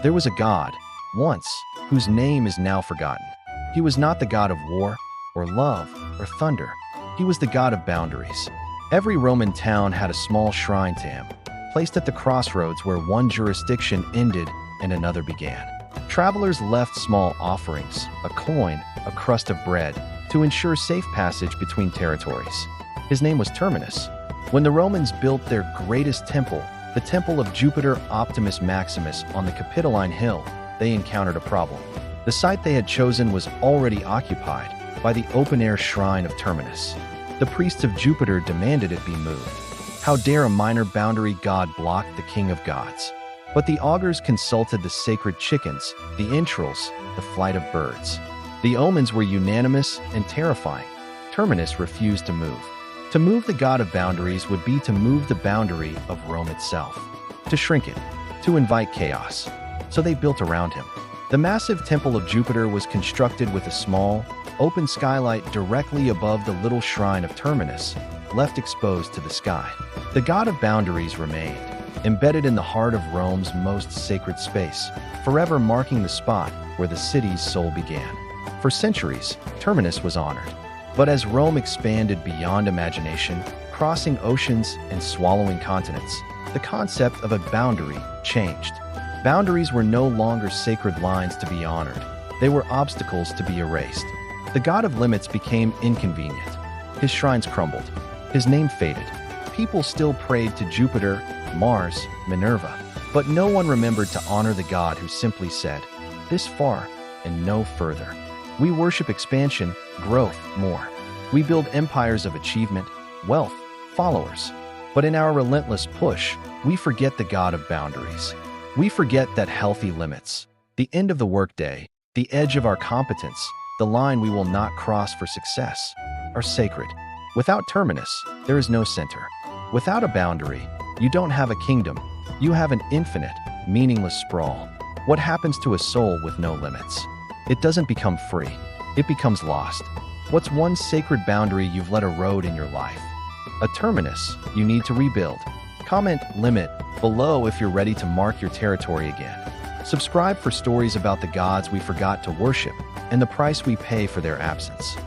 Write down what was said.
There was a god, once, whose name is now forgotten. He was not the god of war, or love, or thunder. He was the god of boundaries. Every Roman town had a small shrine to him, placed at the crossroads where one jurisdiction ended and another began. Travelers left small offerings, a coin, a crust of bread, to ensure safe passage between territories. His name was Terminus. When the Romans built their greatest temple, the temple of Jupiter Optimus Maximus on the Capitoline Hill, they encountered a problem. The site they had chosen was already occupied by the open-air shrine of Terminus. The priests of Jupiter demanded it be moved. How dare a minor boundary god block the king of gods? But the augurs consulted the sacred chickens, the entrails, the flight of birds. The omens were unanimous and terrifying. Terminus refused to move. To move the god of boundaries would be to move the boundary of Rome itself, to shrink it, to invite chaos. So they built around him. The massive temple of Jupiter was constructed with a small, open skylight directly above the little shrine of Terminus, left exposed to the sky. The god of boundaries remained, embedded in the heart of Rome's most sacred space, forever marking the spot where the city's soul began. For centuries, Terminus was honored. But as Rome expanded beyond imagination, crossing oceans and swallowing continents, the concept of a boundary changed. Boundaries were no longer sacred lines to be honored. They were obstacles to be erased. The god of limits became inconvenient. His shrines crumbled. His name faded. People still prayed to Jupiter, Mars, Minerva. But no one remembered to honor the god who simply said, "This far and no further." We worship expansion, growth, more. We build empires of achievement, wealth, followers. But in our relentless push, we forget the god of boundaries. We forget that healthy limits, the end of the workday, the edge of our competence, the line we will not cross for success, are sacred. Without Terminus, there is no center. Without a boundary, you don't have a kingdom. You have an infinite, meaningless sprawl. What happens to a soul with no limits? It doesn't become free. It becomes lost. What's one sacred boundary you've let erode in your life? A terminus you need to rebuild. Comment limit below if you're ready to mark your territory again. Subscribe for stories about the gods we forgot to worship and the price we pay for their absence.